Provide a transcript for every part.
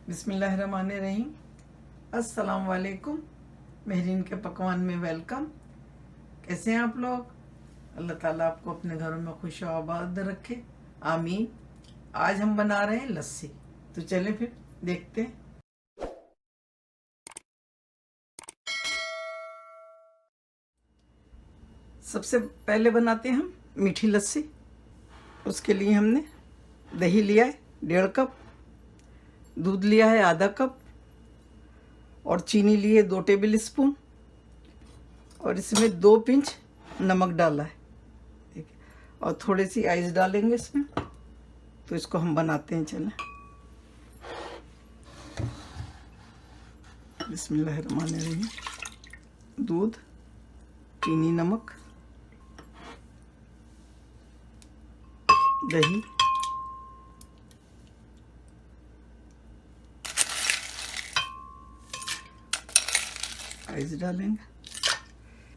बिस्मिल्लाहिर्रहमानिर्रहीम। अस्सलाम वालेकुम। मेहरीन के पकवान में वेलकम। कैसे हैं आप लोग? अल्लाह ताला आपको अपने घरों में खुश आबाद रखे, आमीन। आज हम बना रहे हैं लस्सी, तो चलें फिर देखते हैं। सबसे पहले बनाते हैं हम मीठी लस्सी। उसके लिए हमने दही लिया है 1.5 कप, दूध लिया है आधा कप और चीनी ली है 2 टेबल स्पून और इसमें 2 पिंच नमक डाला है, ठीक है। और थोड़ी सी आइस डालेंगे इसमें। तो इसको हम बनाते हैं, चलें। बिस्मिल्लाहिर्रहमानिर्रहीम। दूध, चीनी, नमक, दही, आइस डालेंगे।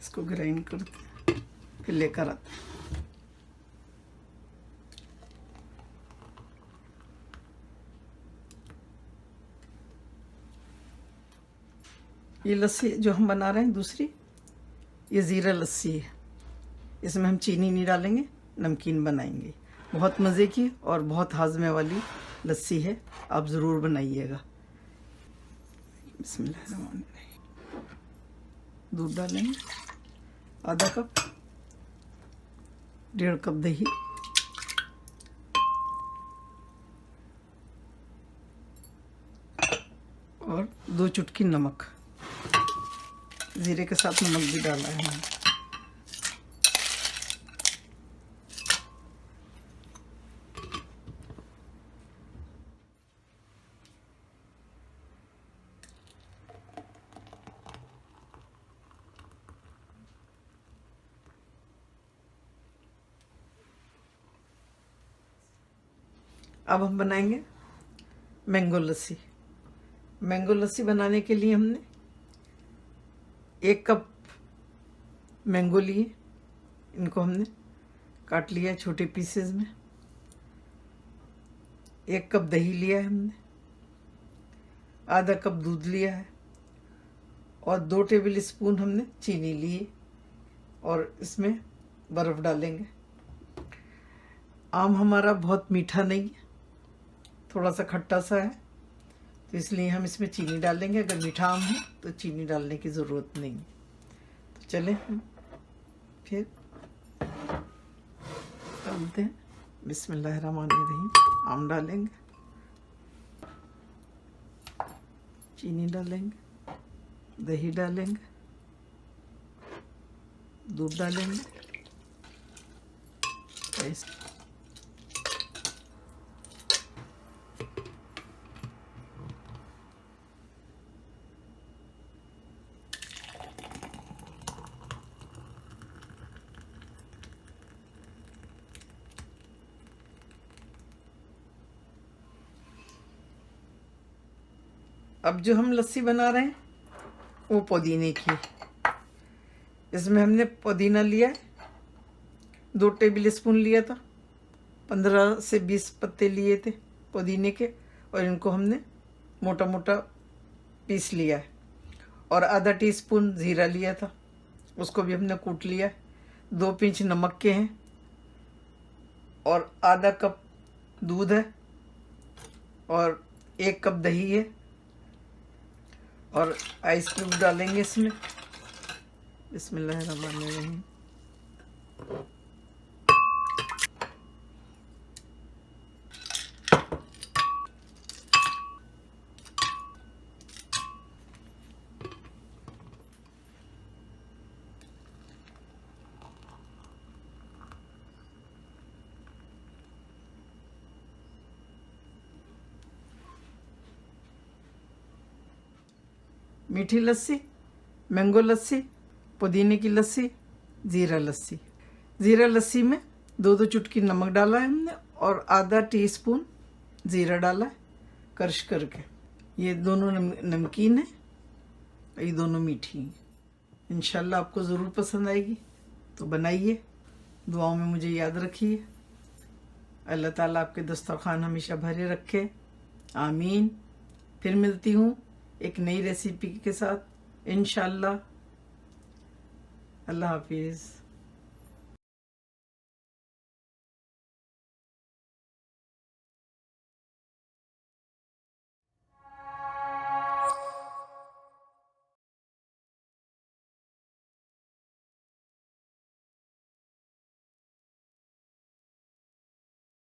इसको ग्राइंड करते हैं, फिर लेकर आते हैं। ये लस्सी जो हम बना रहे हैं दूसरी, ये ज़ीरा लस्सी है। इसमें हम चीनी नहीं डालेंगे, नमकीन बनाएंगे। बहुत मज़े की और बहुत हाजमे वाली लस्सी है, आप ज़रूर बनाइएगा। बिस्मिल्लाहिर्रहमानिर्रहीम। दूध डालेंगे आधा कप, 1.5 कप दही, और 2 चुटकी नमक। ज़ीरे के साथ नमक भी डाला है मैंने। अब हम बनाएंगे मैंगो लस्सी। मैंगो लस्सी बनाने के लिए हमने 1 कप मैंगो लिए, इनको हमने काट लिया छोटे पीसेस में। 1 कप दही लिया है हमने, आधा कप दूध लिया है और 2 टेबल स्पून हमने चीनी लिए और इसमें बर्फ़ डालेंगे। आम हमारा बहुत मीठा नहीं है, थोड़ा सा खट्टा सा है, तो इसलिए हम इसमें चीनी डालेंगे। अगर मीठा आम है तो चीनी डालने की ज़रूरत नहीं है। तो चलें हम फिर डालते हैं। बिस्मिल्लाहिर्रहमानिर्रहीम। आम डालेंगे, चीनी डालेंगे, दही डालेंगे, दूध डालेंगे, अब जो हम लस्सी बना रहे हैं वो पुदीने की। इसमें हमने पुदीना लिया है, 2 टेबल स्पून लिया था, 15 से 20 पत्ते लिए थे पुदीने के, और इनको हमने मोटा मोटा पीस लिया है। और आधा टीस्पून ज़ीरा लिया था, उसको भी हमने कूट लिया है। 2 पिंच नमक के हैं और आधा कप दूध है और 1 कप दही है और आइस क्यूब डालेंगे इसमें। बिस्मिल्लाहिर्रहमानिर्रहीम। मीठी लस्सी, मैंगो लस्सी, पुदीने की लस्सी, ज़ीरा लस्सी। ज़ीरा लस्सी में 2 चुटकी नमक डाला है हमने और आधा टीस्पून ज़ीरा डाला है क्रश करके। ये दोनों नमकीन है, ये दोनों मीठी हैं। इंशाल्लाह आपको ज़रूर पसंद आएगी, तो बनाइए। दुआओं में मुझे याद रखिए। अल्लाह ताला आपके दस्तरखान हमेशा भरे रखे, आमीन। फिर मिलती हूँ एक नई रेसिपी के साथ इंशाल्लाह। अल्लाह हाफिज़।